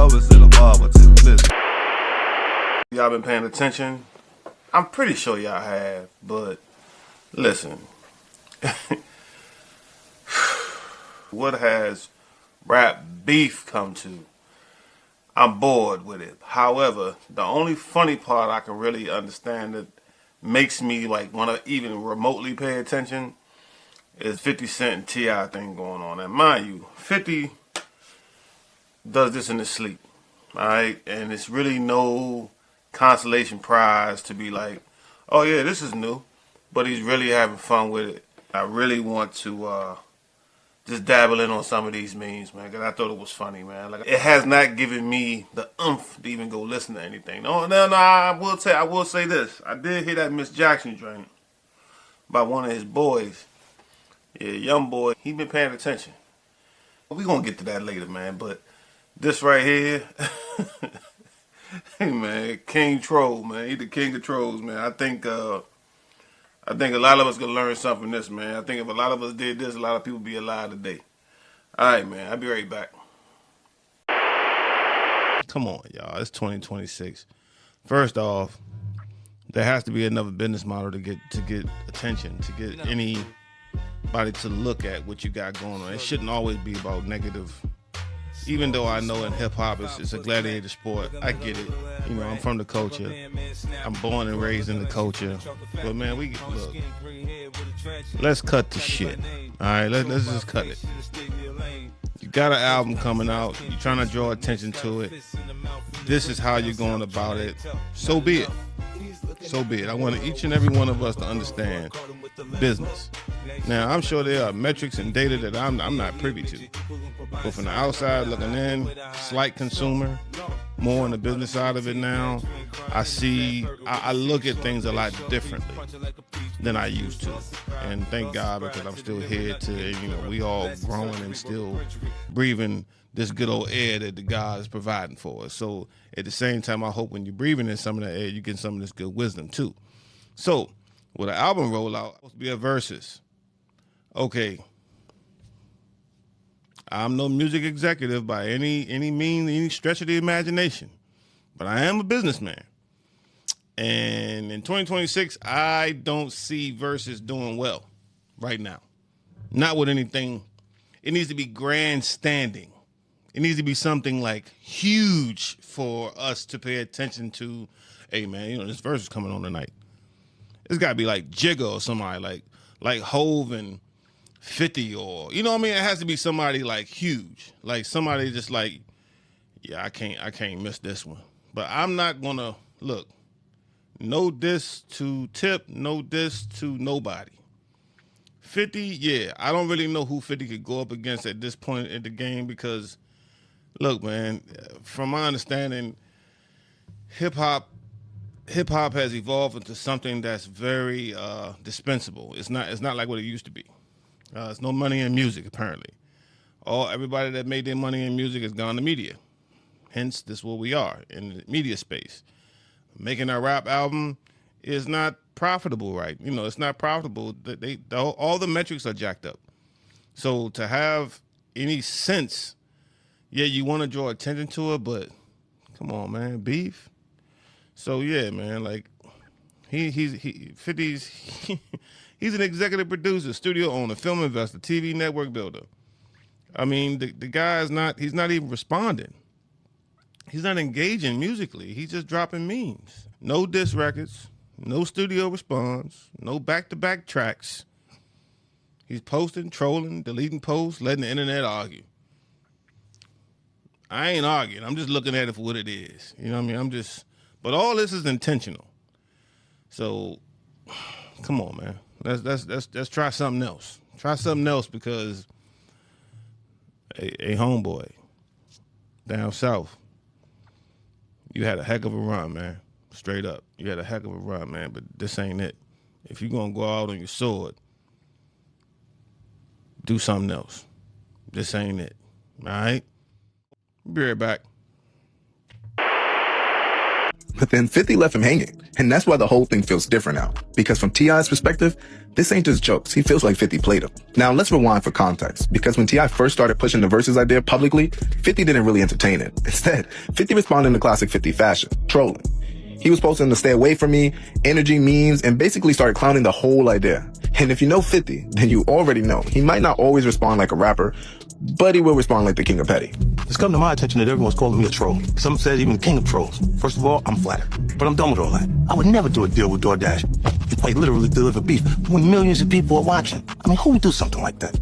covers in a barber too. Listen. Y'all been paying attention? I'm pretty sure y'all have, but listen. What has rap beef come to? I'm bored with it. However, the only funny part I can really understand that makes me like want to even remotely pay attention is 50 Cent and T.I. thing going on. And mind you, 50 does this in his sleep, alright? And it's really no consolation prize to be like, oh yeah, this is new. But he's really having fun with it. I really want to just dabble in on some of these memes, man, because I thought it was funny, man. Like, it has not given me the oomph to even go listen to anything. No, I will say this. I did hear that Miss Jackson joint by one of his boys. Yeah, young boy. He been paying attention. We gonna get to that later, man. But this right here, hey man, King Troll, man. He the king of trolls, man. I think a lot of us could learn something from this, man. I think if a lot of us did this, a lot of people would be alive today. All right, man. I'll be right back. Come on, y'all. It's 2026. First off, there has to be another business model to get attention, to get anybody to look at what you got going on. It shouldn't always be about negative. Even though I know in hip hop it's a gladiator sport, I get it. You know, I'm from the culture. I'm born and raised in the culture. But man, look. Let's cut the shit. All right, let's just cut it. You got an album coming out. You're trying to draw attention to it. This is how you're going about it. So be it. So be it. I want each and every one of us to understand business. Now, I'm sure there are metrics and data that I'm not privy to. But from the outside looking in, slight consumer, more on the business side of it now, I look at things a lot differently than I used to. And thank God, because I'm still here we all growing and still breathing this good old air that the God is providing for us. So at the same time, I hope when you're breathing in some of that air, you get some of this good wisdom too. So with an album rollout, it's supposed to be a versus. Okay. I'm no music executive by any means, any stretch of the imagination, but I am a businessman. And in 2026, I don't see Versus doing well right now. Not with anything. It needs to be grandstanding. It needs to be something like huge for us to pay attention to. Hey man, this Versus coming on tonight. It's got to be like Jigga or somebody like Hove and 50 or, you know what I mean? It has to be somebody like huge. Like somebody just like, yeah, I can't miss this one. But I'm not going to, look, no diss to Tip, no diss to nobody. 50, yeah, I don't really know who 50 could go up against at this point in the game because, look, man, from my understanding, hip-hop has evolved into something that's very dispensable. It's not like what it used to be. There's no money in music, apparently. Everybody that made their money in music has gone to media. Hence, this is where we are, in the media space. Making a rap album is not profitable, right? It's not profitable. All the metrics are jacked up. So to have any sense, yeah, you want to draw attention to it, but come on, man, beef. So yeah, man, like he's 50's he's an executive producer, studio owner, film investor, TV network builder. I mean, the guy's he's not even responding. He's not engaging musically. He's just dropping memes. No diss records, no studio response, no back-to-back tracks. He's posting, trolling, deleting posts, letting the internet argue. I ain't arguing. I'm just looking at it for what it is. You know what I mean? But all this is intentional. So, come on, man. Let's try something else. Try something else because a homeboy down south, you had a heck of a run, man. Straight up. You had a heck of a run, man, but this ain't it. If you're going to go out on your sword, do something else. This ain't it. All right? Be right back. But then 50 left him hanging. And that's why the whole thing feels different now. Because from T.I.'s perspective, this ain't just jokes. He feels like 50 played him. Now let's rewind for context. Because when T.I. first started pushing the Versus idea publicly, 50 didn't really entertain it. Instead, 50 responded in the classic 50 fashion, trolling. He was posting to stay away from me, energy memes, and basically started clowning the whole idea. And if you know 50, then you already know he might not always respond like a rapper, but he will respond like the king of petty. It's come to my attention that everyone's calling me a troll. Some said even the king of trolls. First of all, I'm flattered, but I'm done with all that. I would never do a deal with DoorDash. You quite literally deliver beef when millions of people are watching. I mean, who would do something like that?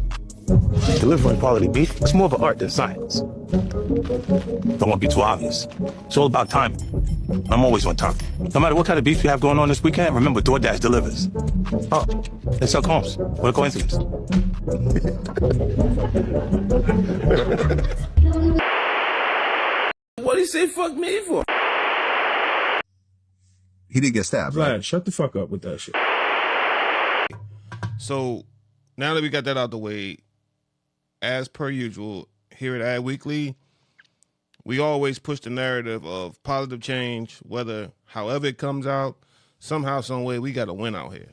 Delivering quality beef, it's more of an art than science. Don't want to be too obvious. It's all about timing. I'm always on time. No matter what kind of beef you have going on this weekend, remember DoorDash delivers. Oh, they sell Combs. What a coincidence. What did he say fuck me for? He did get stabbed. Vlad, shut the fuck up with that shit. So now that we got that out the way, as per usual, here at Ad Weekly, we always push the narrative of positive change, whether however it comes out, somehow, some way, we got to win out here.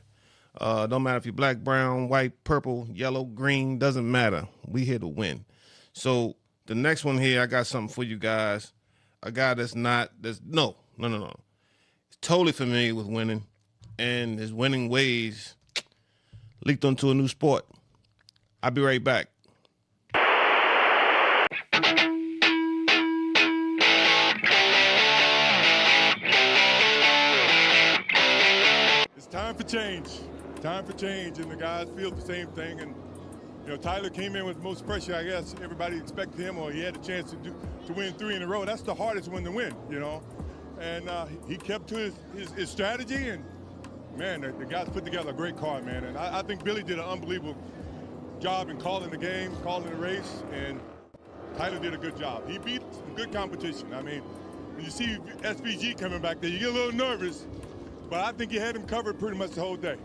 Don't matter if you're black, brown, white, purple, yellow, green, doesn't matter. We here to win. So the next one here, I got something for you guys. A guy that's no. He's totally familiar with winning, and his winning ways leaked onto a new sport. I'll be right back. It's time for change. Time for change, and the guys feel the same thing. And you know, Tyler came in with most pressure. I guess everybody expected him, or he had a chance to win 3 in a row. That's the hardest one to win, you know. And he kept to his strategy, and man, the guys put together a great card, man. And I think Billy did an unbelievable job in calling the game, calling the race, and Tyler did a good job. He beat some good competition. I mean, when you see SVG coming back there, you get a little nervous, but I think he had him covered pretty much the whole day.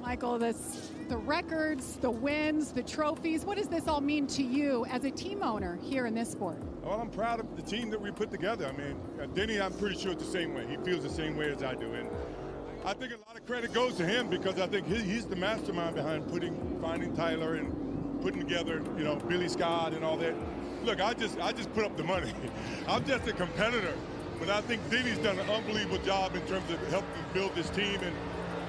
Michael, the records, the wins, the trophies, what does this all mean to you as a team owner here in this sport? Well, I'm proud of the team that we put together. I mean, Denny, I'm pretty sure it's the same way. He feels the same way as I do. And I think a lot of credit goes to him because I think he's the mastermind behind finding Tyler and putting together, you know, Billy Scott and all that. Look, I just put up the money. I'm just a competitor. But I think Denny's done an unbelievable job in terms of helping build this team. And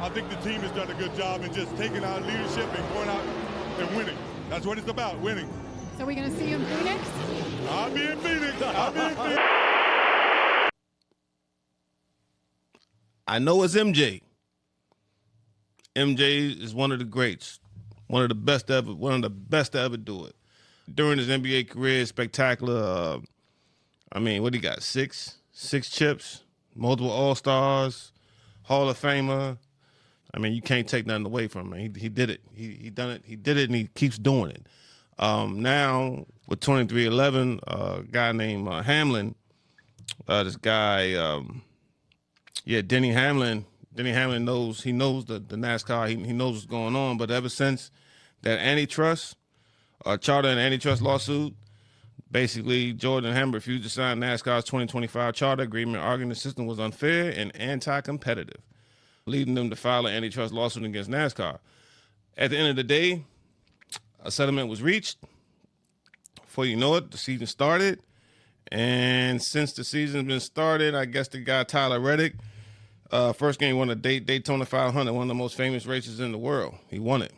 I think the team has done a good job in just taking our leadership and going out and winning. That's what it's about, winning. So we're going to see you in Phoenix? I'll be in Phoenix. I know it's MJ. MJ is one of the greats, one of the best to ever do it. During his NBA career, spectacular. I mean, what he got? Six chips, multiple All-Stars, Hall of Famer. I mean, you can't take nothing away from him. He did it. He done it. He did it, and he keeps doing it. Now with 23XI, a guy named Hamlin. This guy, Denny Hamlin. Denny Hamlin knows the NASCAR. He knows what's going on. But ever since that charter and antitrust lawsuit, basically Jordan and Hamlin refused to sign NASCAR's 2025 charter agreement, arguing the system was unfair and anti-competitive, leading them to file an antitrust lawsuit against NASCAR. At the end of the day, a settlement was reached. Before you know it, the season started. And since the season's been started, I guess the guy Tyler Reddick, first game he won a Daytona 500, one of the most famous races in the world. He won it.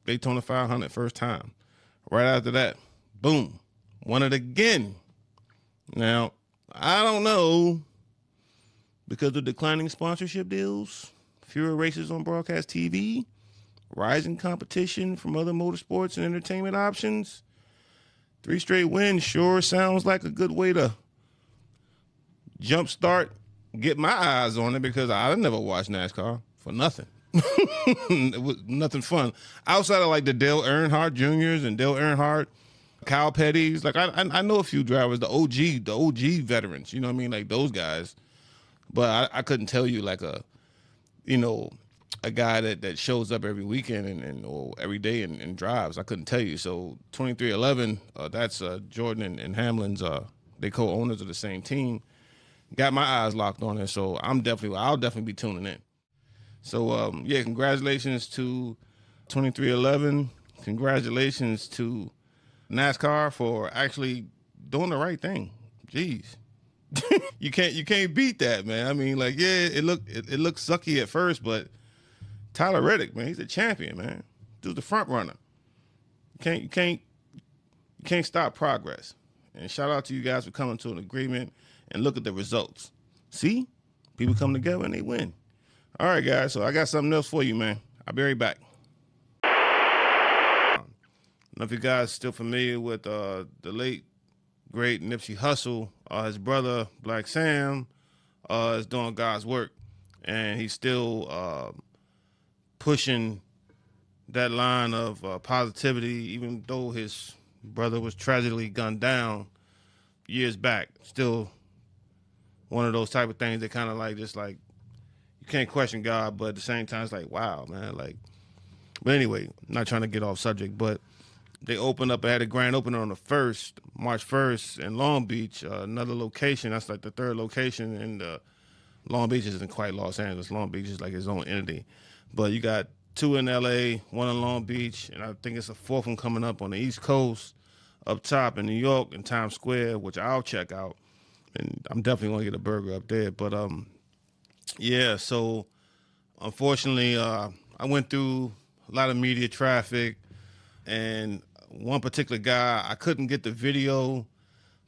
Daytona 500, first time. Right after that, boom, won it again. Now, I don't know, because of declining sponsorship deals, fewer races on broadcast TV, rising competition from other motorsports and entertainment options, 3 straight wins sure sounds like a good way to jumpstart, get my eyes on it, because I never watched NASCAR for nothing. It was nothing fun. Outside of like the Dale Earnhardt Juniors and Dale Earnhardt, Kyle Petty's, like I know a few drivers, the OG veterans, you know what I mean? Like those guys. But I couldn't tell you like a guy that shows up every weekend or every day and drives. I couldn't tell you. So 23XI, that's Jordan and Hamlin's, they co-owners of the same team. got my eyes locked on it. So I'll definitely be tuning in. So yeah, congratulations to 23XI. Congratulations to NASCAR for actually doing the right thing. Jeez. You can't beat that, man. I mean, like, yeah, it looked sucky at first, but Tyler Reddick, man, he's a champion, man. Dude's the front runner. You can't stop progress. And shout out to you guys for coming to an agreement and look at the results. See? People come together and they win. All right, guys, so I got something else for you, man. I'll be right back. I don't know if you guys still familiar with the late, great Nipsey Hussle. His brother, Black Sam, is doing God's work. And he's still pushing that line of positivity, even though his brother was tragically gunned down years back. Still one of those type of things that kind of like, just like, you can't question God, but at the same time, it's like, wow, man. Like, but anyway, not trying to get off subject, but they had a grand opening on the 1st, March 1st in Long Beach, another location. That's like the third location, and Long Beach isn't quite Los Angeles. Long Beach is like its own entity. But you got 2 in LA, 1 in Long Beach, and I think it's a 4th one coming up on the East Coast, up top in New York in Times Square, which I'll check out. And I'm definitely going to get a burger up there. But yeah, so unfortunately, I went through a lot of media traffic, and one particular guy, I couldn't get the video,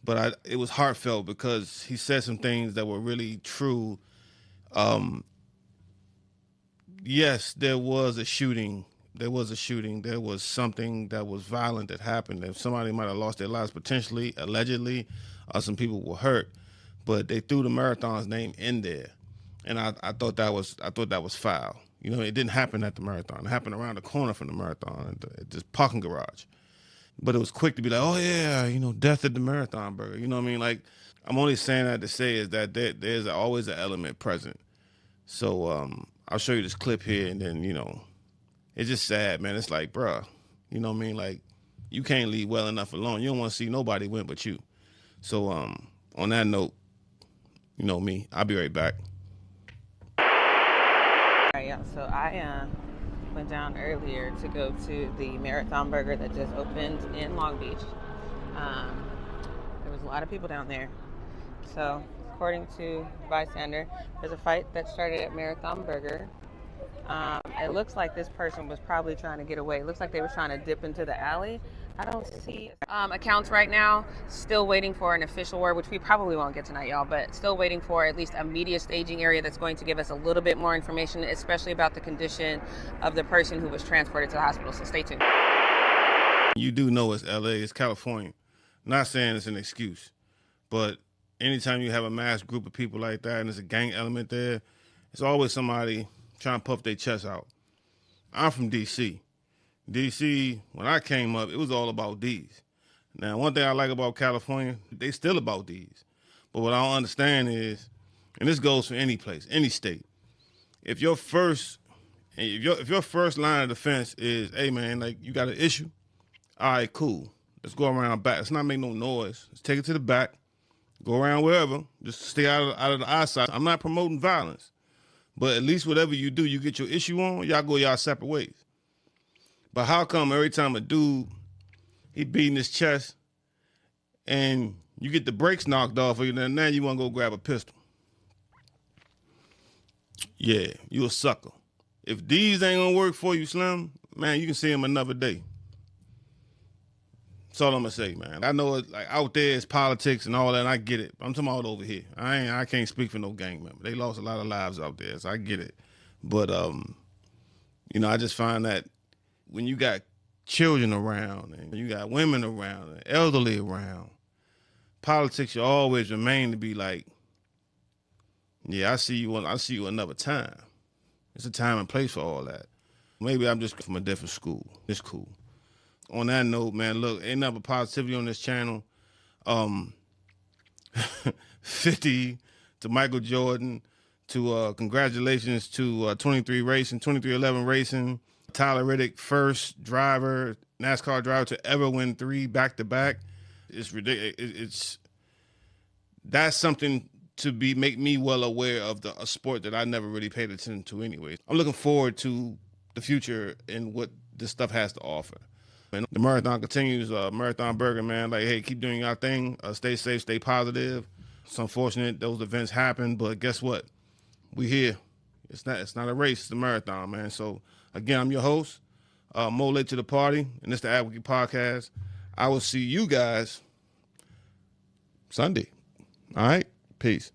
but it was heartfelt because he said some things that were really true. Yes, there was a shooting. There was something that was violent that happened. If somebody might have lost their lives potentially, allegedly, some people were hurt, but they threw the marathon's name in there. And I thought that was foul. You know, it didn't happen at the marathon. It happened around the corner from the marathon at this parking garage. But it was quick to be like, oh yeah, you know, death at the Marathon Burger. You know what I mean? Like, I'm only saying that to say is that there's always an element present. So I'll show you this clip here, and then, you know, it's just sad, man. It's like, bruh, you know what I mean? Like, you can't leave well enough alone. You don't want to see nobody win but you. So on that note, you know me. I'll be right back. All right, yeah, so I went down earlier to go to the Marathon Burger that just opened in Long Beach. There was a lot of people down there. So, according to Bystander, there's a fight that started at Marathon Burger. It looks like this person was probably trying to get away. It looks like they were trying to dip into the alley. I don't see accounts right now. Still waiting for an official word, which we probably won't get tonight, y'all, but still waiting for at least a media staging area that's going to give us a little bit more information, especially about the condition of the person who was transported to the hospital. So stay tuned. You do know it's LA, it's California. Not saying it's an excuse, but anytime you have a mass group of people like that and there's a gang element there, it's always somebody trying to puff their chest out. I'm from D.C. D.C., when I came up, it was all about D's. Now, one thing I like about California, they still about D's. But what I don't understand is, and this goes for any place, any state, if your first line of defense is, hey man, like, you got an issue, all right, cool. Let's go around back. Let's not make no noise. Let's take it to the back. Go around wherever. Just stay out of the eyesight. I'm not promoting violence. But at least whatever you do, you get your issue on, y'all go y'all separate ways. But how come every time a dude, he beating his chest and you get the brakes knocked off of you, and now you want to go grab a pistol? Yeah, you a sucker. If these ain't gonna work for you, Slim, man, you can see him another day. That's all I'm gonna say, man. I know it, like, out there it's politics and all that, and I get it. I'm talking about over here. I can't speak for no gang member. They lost a lot of lives out there, so I get it. But you know, I just find that when you got children around and you got women around and elderly around, politics should always remain to be like, yeah, I see you another time. It's a time and place for all that. Maybe I'm just from a different school. It's cool. On that note, man, look, ain't nothing but positivity on this channel. 50 to Michael Jordan, to congratulations to 23XI Racing. Tyler Reddick, first driver, NASCAR driver to ever win 3 back-to-back. It's ridiculous. That's something to make me well aware of a sport that I never really paid attention to anyways. I'm looking forward to the future and what this stuff has to offer. And the marathon continues. Marathon Burger, man, like, hey, keep doing your thing. Stay safe, stay positive. It's unfortunate those events happen, but guess what? We here. It's not a race, it's a marathon, man. So, again, I'm your host, Mo Late to the Party, and it's the Advocate Podcast. I will see you guys Sunday. All right? Peace.